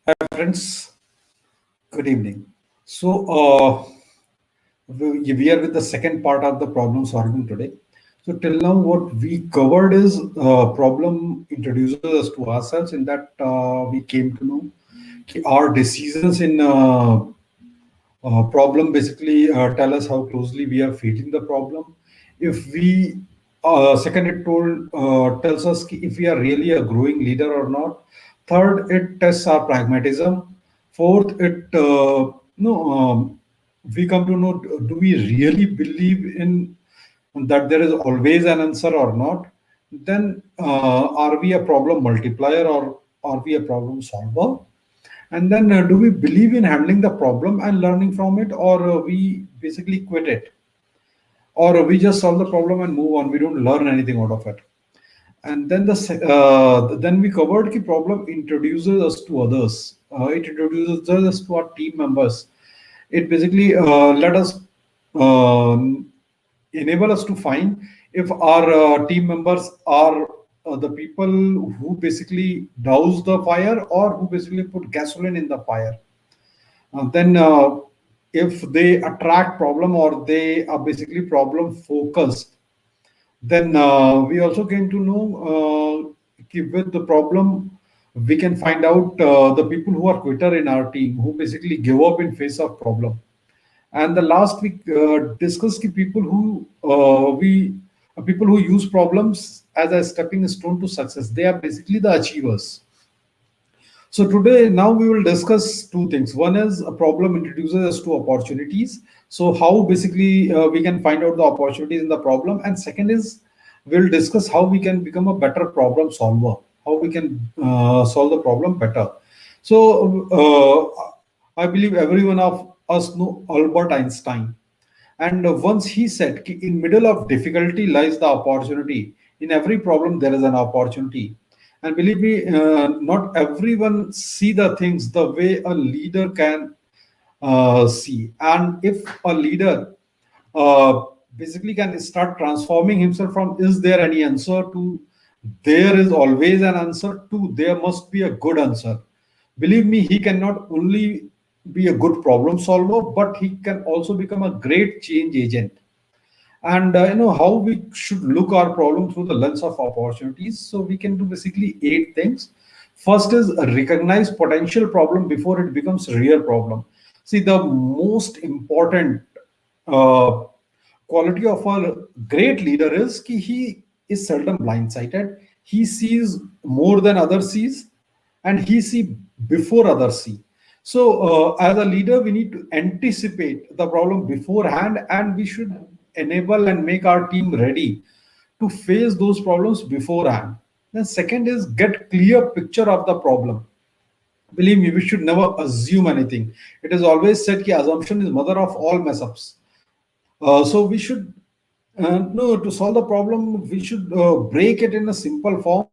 Hi friends, good evening. We are with the second part of the problem solving today. So till now, what we covered is problem introduces us to ourselves. In that, we came to know our decisions in problem basically tell us how closely we are feeding the problem. If we second it told tells us if we are really a growing leader or not. Third, it tests our pragmatism. Fourth, it we come to know, do we really believe in that there is always an answer or not. Then are we a problem multiplier or are we a problem solver? And then, do we believe in handling the problem and learning from it, or we basically quit it, or we just solve the problem and move on? We don't learn anything out of it. And then then we covered the problem introduces us to others. It introduces us to our team members. It basically let us enable us to find if our team members are the people who basically douse the fire or who basically put gasoline in the fire. Then if they attract problem or they are basically problem focused, then we also came to know with the problem we can find out the people who are quitter in our team who basically give up in face of problem. And the last week discussed the people who use problems as a stepping stone to success. They are basically the achievers. So today, now we will discuss two things. One is a problem introduces us to opportunities. So how basically we can find out the opportunities in the problem. And second is we'll discuss how we can become a better problem solver, how we can solve the problem better. So I believe every one of us know Albert Einstein. And once he said, "Ki in middle of difficulty lies the opportunity. In every problem, there is an opportunity." And believe me, not everyone see the things the way a leader can see. And if a leader uh, basically can start transforming himself from "is there any answer" to "there is always an answer" to "there must be a good answer," believe me, he can not only be a good problem solver, but he can also become a great change agent. And how we should look our problem through the lens of opportunities. So we can do basically 8 things. First is recognize potential problem before it becomes real problem. See, the most important uh, quality of a great leader is he is seldom blindsided. He sees more than others sees, and he see before others see. So as a leader, we need to anticipate the problem beforehand, and we should enable and make our team ready to face those problems beforehand. Then second is get clear picture of the problem. Believe me, we should never assume anything. It is always said that assumption is mother of all mess ups. So we should no, to solve the problem, we should break it in a simple form,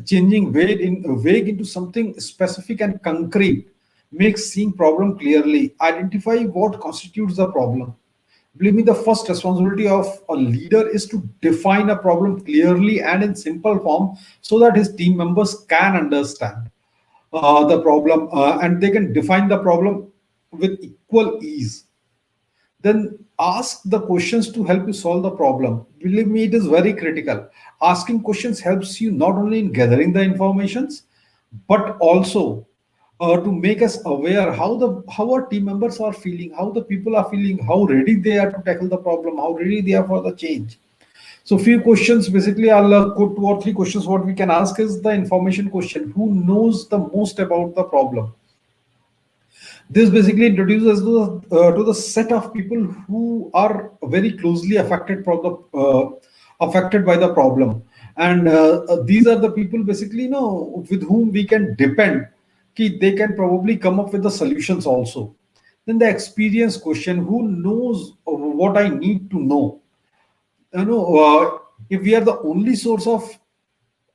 changing vague into something specific and concrete. Make seeing problem clearly. Identify what constitutes the problem. Believe me, the first responsibility of a leader is to define a problem clearly and in simple form so that his team members can understand the problem and they can define the problem with equal ease. Then ask the questions to help you solve the problem. Believe me, it is very critical. Asking questions helps you not only in gathering the informations, but also to make us aware how our team members are feeling, how the people are feeling, how ready they are to tackle the problem, how ready they are for the change. So few questions basically, I'll put 2 or 3 questions. What we can ask is the information question: who knows the most about the problem? This basically introduces to the set of people who are very closely affected by the problem, and these are the people basically with whom we can depend. They can probably come up with the solutions also. Then the experience question: who knows what I need to know? If we are the only source of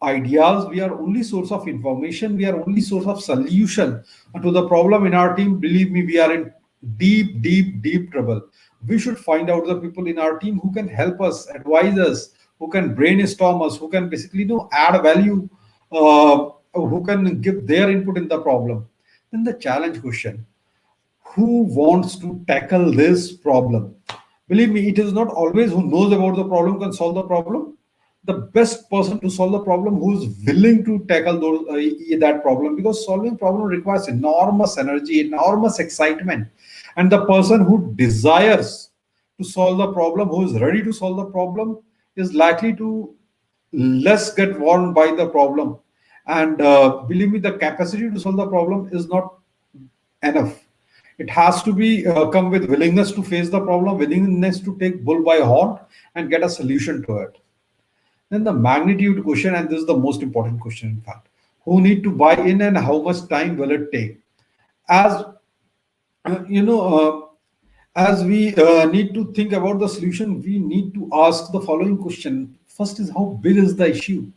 ideas, we are only source of information, we are only source of solution to the problem in our team, believe me, we are in deep trouble. We should find out the people in our team who can help us, advise us, who can brainstorm us, who can basically add value who can give their input in the problem. Then the challenge question: who wants to tackle this problem? Believe me, it is not always who knows about the problem can solve the problem. The best person to solve the problem who is willing to tackle that problem, because solving problem requires enormous energy, enormous excitement, and the person who desires to solve the problem, who is ready to solve the problem, is likely to less get worn by the problem. And believe me, the capacity to solve the problem is not enough. It has to be come with willingness to face the problem, willingness to take bull by horn and get a solution to it. Then the magnitude question, and this is the most important question, in fact: who need to buy in and how much time will it take? As you know, as we need to think about the solution, we need to ask the following question. First is, how big is the issue?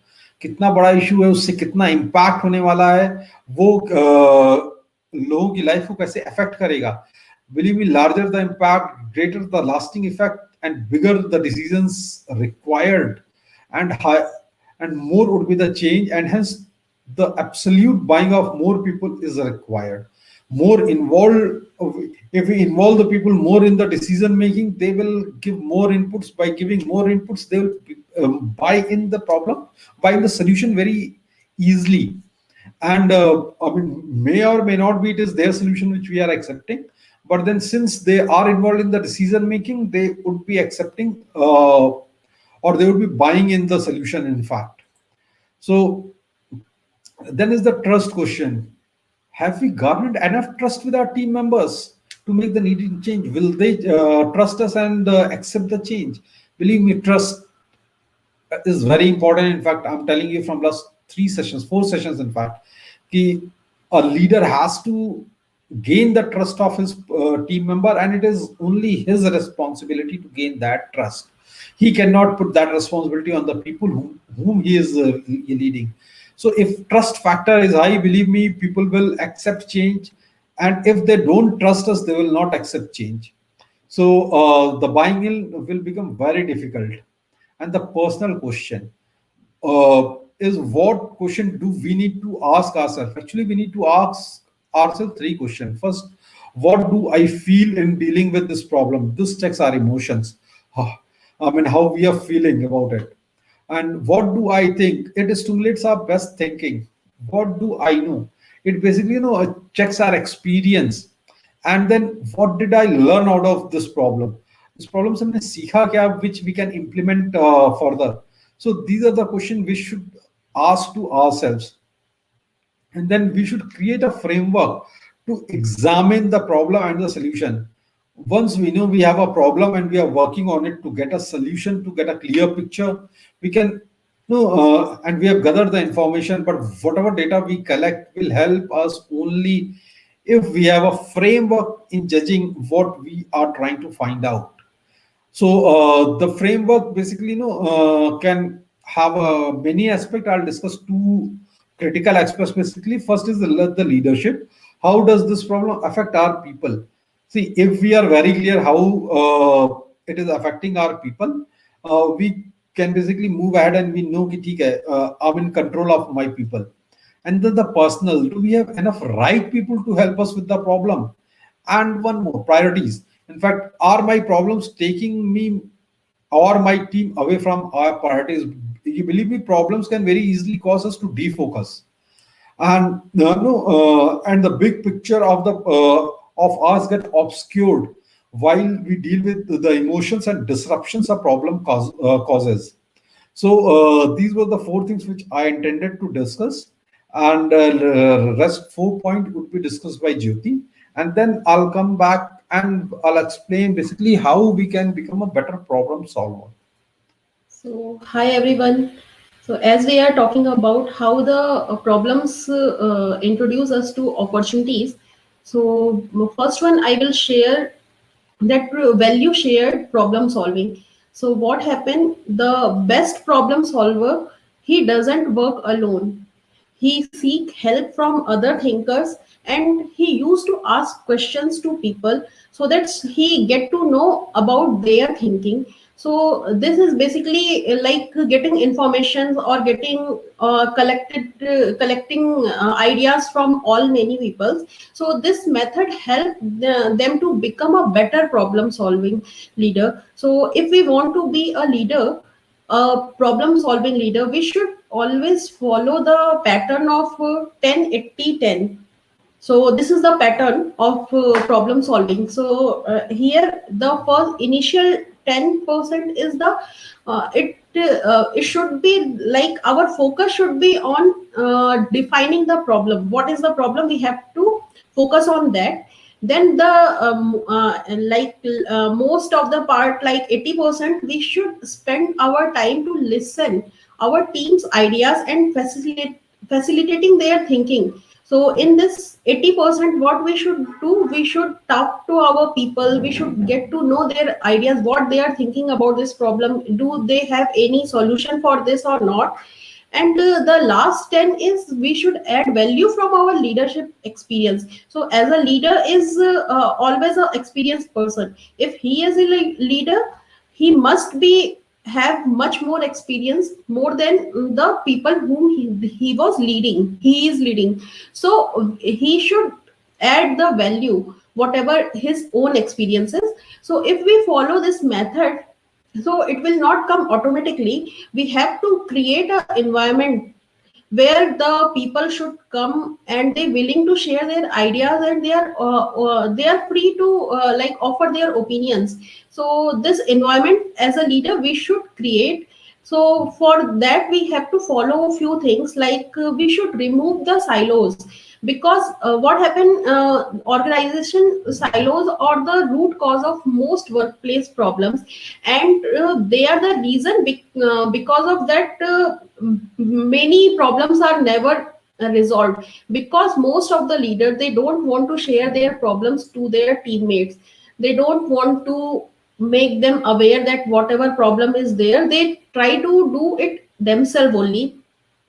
कितना बड़ा issue है, उससे कितना impact होने वाला है, वो लोगों की लाइफ को कैसे अफेक्ट करेगा. Believe me, larger the impact, greater the lasting effect, and bigger the decisions required, and high, and more would be the change, and hence the absolute buying of more people is required. More involved, if we involve the people more in the decision making, they will give more inputs. By giving more inputs, they will buy in the problem, buy in the solution very easily. And I mean, may or may not be it is their solution which we are accepting, but then since they are involved in the decision making, they would be accepting or they would be buying in the solution, in fact. So then is the trust question: have we garnered enough trust with our team members to make the needed change? Will they trust us and accept the change? Believe me, trust is very important. In fact, I'm telling you from last 3 sessions, 4 sessions, in fact, कि a leader has to gain the trust of his team member, and it is only his responsibility to gain that trust. He cannot put that responsibility on the people whom he is leading. So if trust factor is high, believe me, people will accept change, and if they don't trust us, they will not accept change. So the buying in will become very difficult. And the personal question is, what question do we need to ask ourselves? Actually, we need to ask ourselves 3 questions. First, what do I feel in dealing with this problem? This checks our emotions. I mean, how we are feeling about it. And what do I think? It stimulates our best thinking. What do I know? It basically, checks our experience. And then, what did I learn out of this problem? This problem से हमने सीखा क्या, which we can implement further. So these are the questions we should ask to ourselves. And then we should create a framework to examine the problem and the solution. Once we know we have a problem and we are working on it to get a solution, to get a clear picture, we can and we have gathered the information, but whatever data we collect will help us only if we have a framework in judging what we are trying to find out. So the framework basically can have many aspects. I'll discuss 2 critical aspects basically. First is the leadership. How does this problem affect our people? See, if we are very clear how it is affecting our people, we can basically move ahead and we know कि ठीक है, I'm in control of my people. And then the personal, do we have enough right people to help us with the problem? And one more, priorities. In fact, are my problems taking me or my team away from our priorities? You believe me, problems can very easily cause us to defocus. And and the big picture of us get obscured while we deal with the emotions and disruptions a problem causes. So these were the 4 things which I intended to discuss, and rest 4 point would be discussed by Jyoti, and then I'll come back and I'll explain basically how we can become a better problem solver. So, hi everyone. So, as we are talking about how the problems introduce us to opportunities, so first one I will share that value shared problem solving. So, what happened? The best problem solver, he doesn't work alone. He seek help from other thinkers, and he used to ask questions to people so that he get to know about their thinking. So this is basically like getting information or getting collecting ideas from all many people. So this method help them to become a better problem solving leader. So if we want to be a leader, a problem solving leader, we should always follow the pattern of 10-80-10. So this is the pattern of problem solving. So here the first initial 10% is the it should be like our focus should be on defining the problem. What is the problem? We have to focus on that. Then the like most of the part, like 80%, we should spend our time to listen our team's ideas and facilitating their thinking. So in this 80%, what we should do, we should talk to our people. We should get to know their ideas, what they are thinking about this problem. Do they have any solution for this or not? And the last 10 is we should add value from our leadership experience. So as a leader is always an experienced person. If he is a leader, he must be have much more experience, more than the people whom he was leading, he is leading. So he should add the value whatever his own experiences. So if we follow this method, so it will not come automatically. We have to create an environment where the people should come and they willing to share their ideas, and they are free to like offer their opinions. So this environment as a leader we should create. So for that we have to follow a few things, like we should remove the silos. Because what happened, organization silos are the root cause of most workplace problems. And they are the reason because of that many problems are never resolved, because most of the leaders, they don't want to share their problems to their teammates. They don't want to make them aware that whatever problem is there, they try to do it themselves only.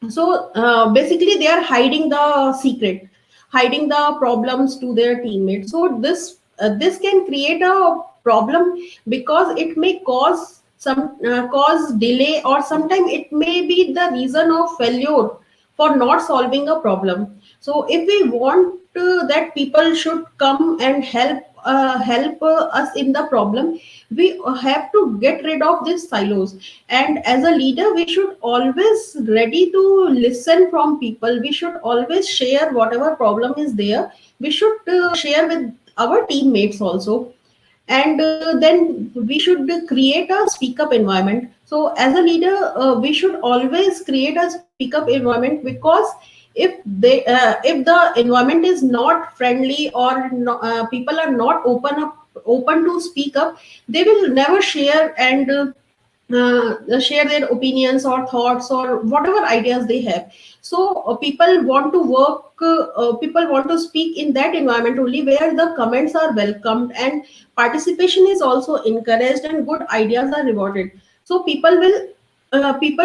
So basically they are hiding the secret, hiding the problems to their teammates. So this can create a problem, because it may cause some cause delay, or sometimes it may be the reason of failure for not solving a problem. So if we want that people should come and help us in the problem, we have to get rid of these silos. And as a leader we should always ready to listen from people. We should always share whatever problem is there. We should share with our teammates also. And then we should create a speak up environment. So as a leader we should always create a speak up environment, because if the environment is not friendly, or no, people are not open to speak up, they will never share and share their opinions or thoughts or whatever ideas they have. So people want to work, people want to speak in that environment only, where the comments are welcomed and participation is also encouraged and good ideas are rewarded. So people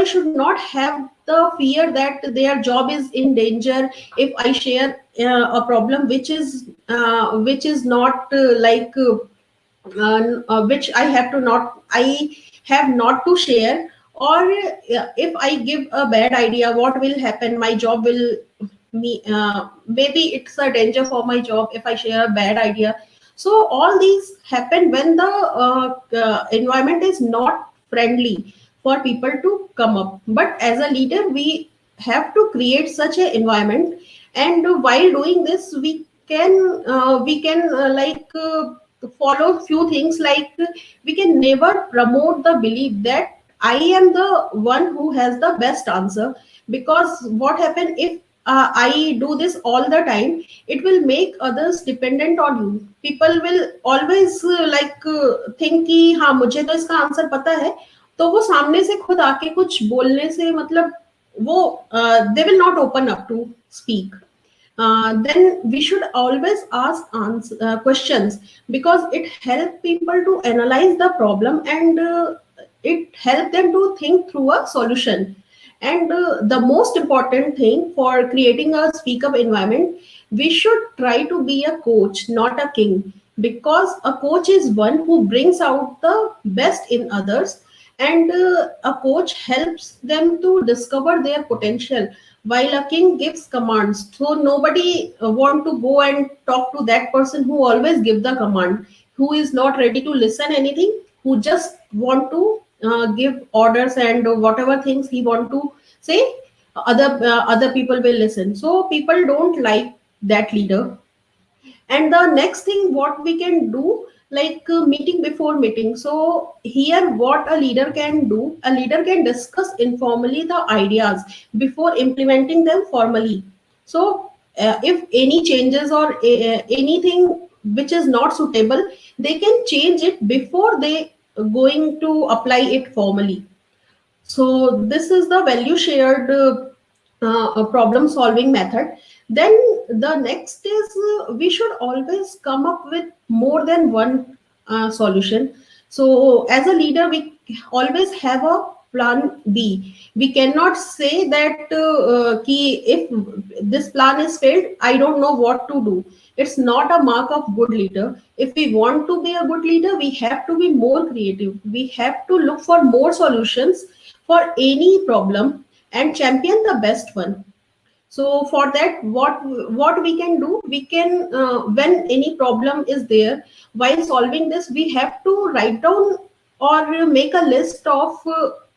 should not have the fear that their job is in danger if I share a problem which is not which I have not to share. Or if I give a bad idea, what will happen? My job will maybe it's a danger for my job if I share a bad idea. So all these happen when the environment is not friendly for people to come up. But as a leader, we have to create such an environment. And while doing this, we can follow few things, like we can never promote the belief that I am the one who has the best answer. Because what happen if I do this all the time, it will make others dependent on you. People will always think कि हाँ मुझे तो इसका answer पता है, तो वो सामने से खुद आके कुछ बोलने से मतलब वो they will not open up to speak. Then we should always ask questions, because it helps people to analyze the problem, and it helps them to think through a solution. And the most important thing for creating a speak up environment, we should try to be a coach, not a king. because a coach is one who brings out the best in others, and a coach helps them to discover their potential, while a king gives commands. So nobody want to go and talk to that person who always give the command, who is not ready to listen anything, who just want to give orders, and whatever things he want to say, other people will listen. So people don't like that leader. And the next thing what we can do, like meeting before meeting. So here what a leader can do, a leader can discuss informally the ideas before implementing them formally. So if any changes or anything which is not suitable, they can change it before they going to apply it formally. So this is the value shared problem solving method. Then the next is, we should always come up with more than one solution. So as a leader, we always have a plan B. We cannot say that if this plan is failed, I don't know what to do. It's not a mark of good leader. If we want to be a good leader, we have to be more creative. We have to look for more solutions for any problem and champion the best one. So for that, what we can do, we can when any problem is there, while solving this, we have to write down or make a list of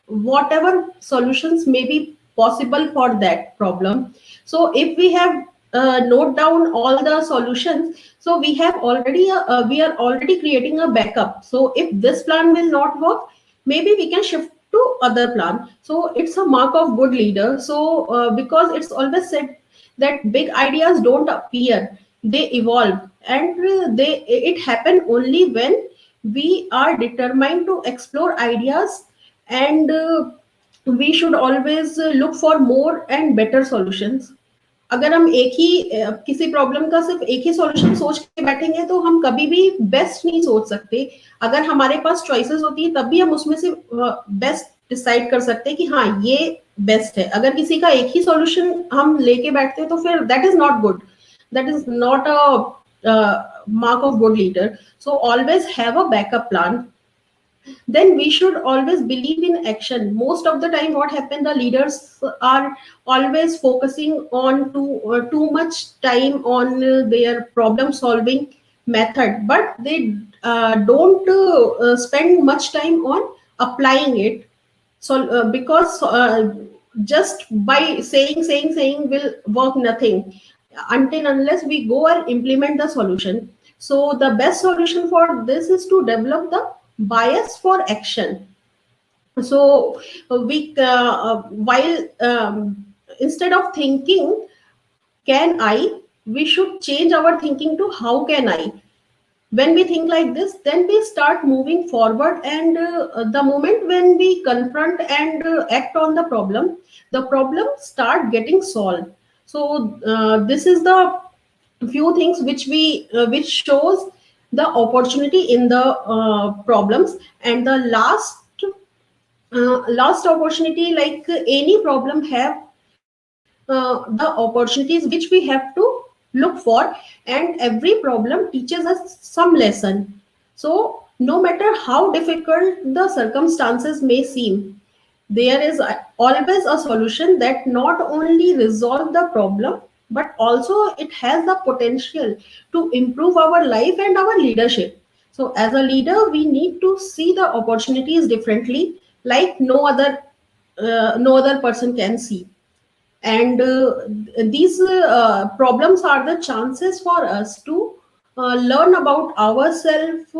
whatever solutions may be possible for that problem. So if we have note down all the solutions, so we are already creating a backup. So if this plan will not work, maybe we can shift to other plan. So it's a mark of good leader. So because it's always said that big ideas don't appear, they evolve, and they it happen only when we are determined to explore ideas, and we should always look for more and better solutions. अगर हम एक ही किसी problem का सिर्फ एक ही solution सोच के बैठेंगे तो हम कभी भी बेस्ट नहीं सोच सकते. अगर हमारे पास चॉइसेस होती है तब भी हम उसमें से बेस्ट डिसाइड कर सकते हैं कि हाँ ये बेस्ट है. अगर किसी का एक ही सॉल्यूशन हम लेके बैठते हैं तो फिर that is not good. That is not a mark of good leader. So always have a backup plan. Then we should always believe in action. Most of the time what happens, the leaders are always focusing on too much time on their problem solving method, but they don't spend much time on applying it. So because just by saying will work nothing until unless we go and implement the solution. So the best solution for this is to develop the bias for action. So we while instead of thinking can I, we should change our thinking to how can I. When we think like this, then we start moving forward, and the moment when we confront and act on the problem start getting solved. So this is the few things which shows the opportunity in the problems. And the last opportunity, like any problem have the opportunities which we have to look for, and every problem teaches us some lesson. So no matter how difficult the circumstances may seem, there is always a solution that not only resolve the problem, but also it has the potential to improve our life and our leadership. So as a leader, we need to see the opportunities differently, like no other person can see. And these problems are the chances for us to learn about ourselves,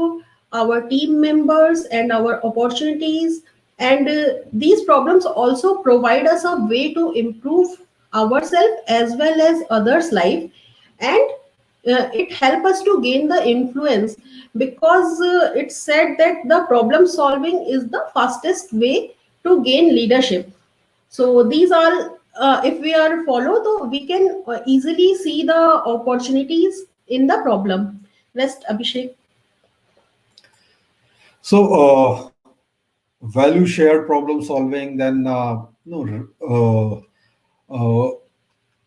our team members, and our opportunities. And these problems also provide us a way to improve ourselves as well as others life. And it help us to gain the influence, because it's said that the problem solving is the fastest way to gain leadership. So these are, if we are follow, so we can easily see the opportunities in the problem. Rest, Abhishek. So, value shared problem solving, then no,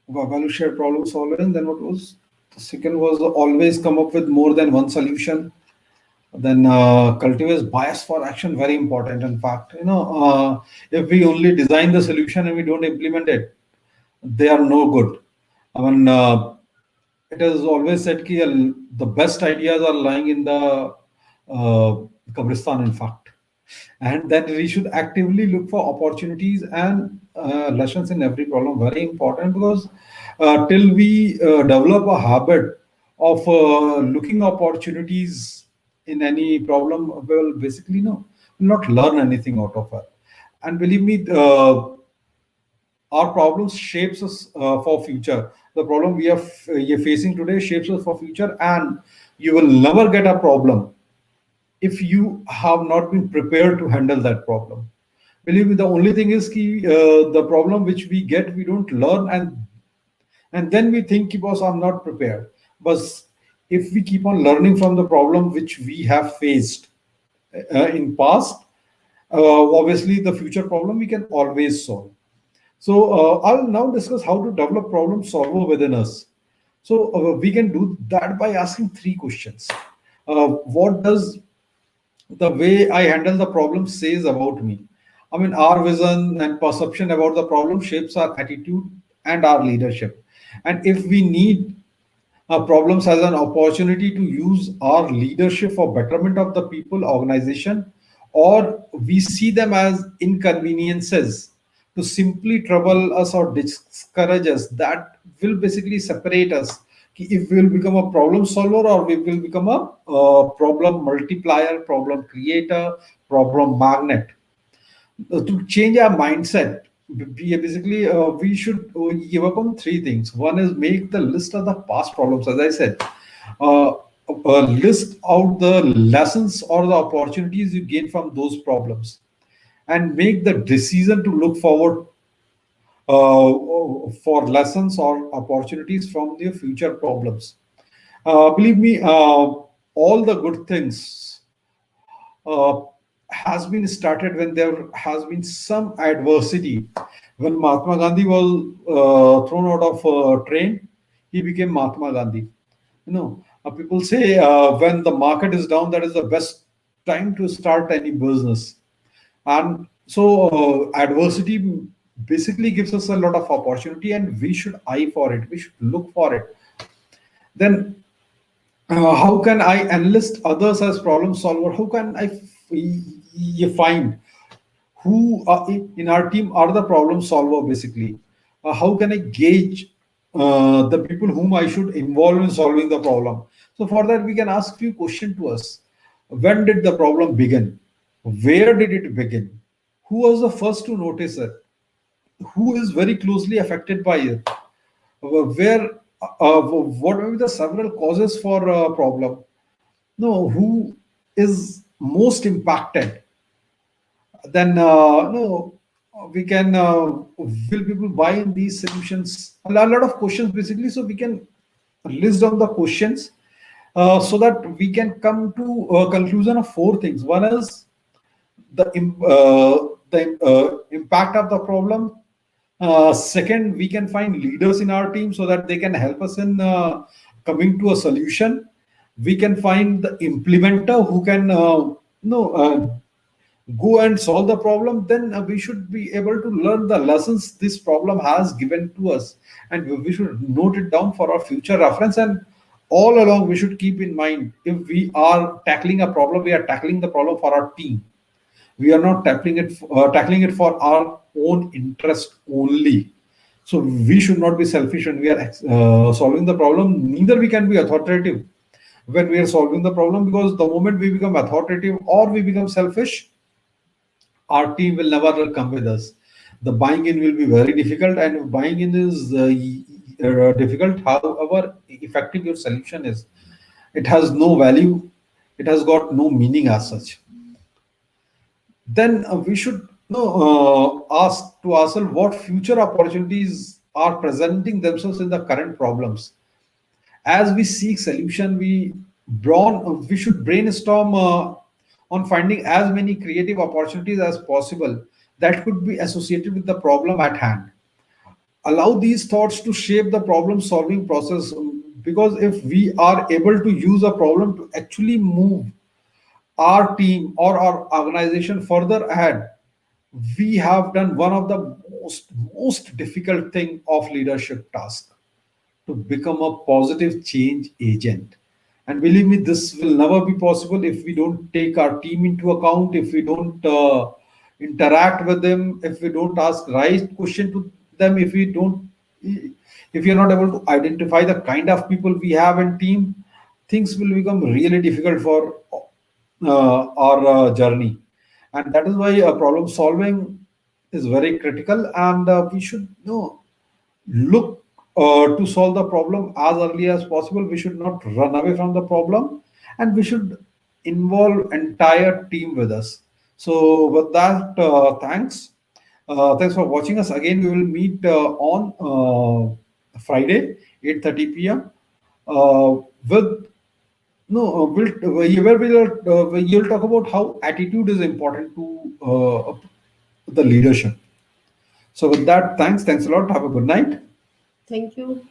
value shared problem solving. Then what was? The second was always come up with more than one solution. Then cultivates bias for action, very important. In fact, if we only design the solution and we don't implement it, they are no good. I mean, it is always said that the best ideas are lying in the Kabristan, in fact. And then we should actively look for opportunities and lessons in every problem. Very important, because till we develop a habit of looking opportunities in any problem, will basically no, will not learn anything out of it. And believe me, our problems shapes us for future. The problem we are you're facing today shapes us for future, and you will never get a problem if you have not been prepared to handle that problem. Believe me, the only thing is the problem which we get, we don't learn, and then we think, because I'm not prepared. But if we keep on learning from the problem which we have faced in past, obviously the future problem we can always solve. So I'll now discuss how to develop problem solver within us. So we can do that by asking three questions. What does the way I handle the problem says about me? I mean, our vision and perception about the problem shapes our attitude and our leadership. And if we need problems as an opportunity to use our leadership for betterment of the people, organization, or we see them as inconveniences to simply trouble us or discourage us, that will basically separate us. If we will become a problem solver, or we will become a problem multiplier, problem creator, problem magnet. To change our mindset, we should work on three things. One is make the list of the past problems, as I said. uh, List out the lessons or the opportunities you gain from those problems, and make the decision to look forward for lessons or opportunities from the future problems. Believe me, all the good things uh, has been started when there has been some adversity. When Mahatma Gandhi was thrown out of a train, he became Mahatma Gandhi. People say when the market is down, that is the best time to start any business. And so adversity basically gives us a lot of opportunity, and we should eye for it. We should look for it. Then how can I enlist others as problem solver? How can you find who are in our team are the problem solver, basically? How can I gauge the people whom I should involve in solving the problem? So for that, we can ask few questions to us. When did the problem begin? Where did it begin? Who was the first to notice it? Who is very closely affected by it? Where what may be the several causes for a problem? No, who is most impacted? Then no, we can will people buy in these solutions? A lot of questions, basically. So we can list down the questions so that we can come to a conclusion of four things. One is the impact of the problem. Second, we can find leaders in our team so that they can help us in coming to a solution. We can find the implementer who can go and solve the problem. Then we should be able to learn the lessons this problem has given to us, and we should note it down for our future reference. And all along, we should keep in mind, if we are tackling a problem, we are tackling the problem for our team. We are not tackling it for our own interest only. So we should not be selfish when we are solving the problem. Neither we can be authoritative when we are solving the problem, because the moment we become authoritative or we become selfish, our team will never come with us. The buying in will be very difficult, and buying in is difficult. However effective your solution is, it has no value. It has got no meaning as such. Then we should ask to ourselves what future opportunities are presenting themselves in the current problems. As we seek solution, we should brainstorm on finding as many creative opportunities as possible that could be associated with the problem at hand. Allow these thoughts to shape the problem solving process. because if we are able to use a problem to actually move our team or our organization further ahead, we have done one of the most difficult thing of leadership task, to become a positive change agent. And believe me, this will never be possible if we don't take our team into account, if we don't interact with them, if we don't ask right question to them, if you're not able to identify the kind of people we have in team, things will become really difficult for our journey. And that is why problem solving is very critical, and we should know look to solve the problem as early as possible. We should not run away from the problem, and we should involve entire team with us. So with that, thanks for watching us. Again, we will meet on Friday, 8:30 p.m. With where you'll talk about how attitude is important to the leadership. So with that, thanks a lot. Have a good night. Thank you.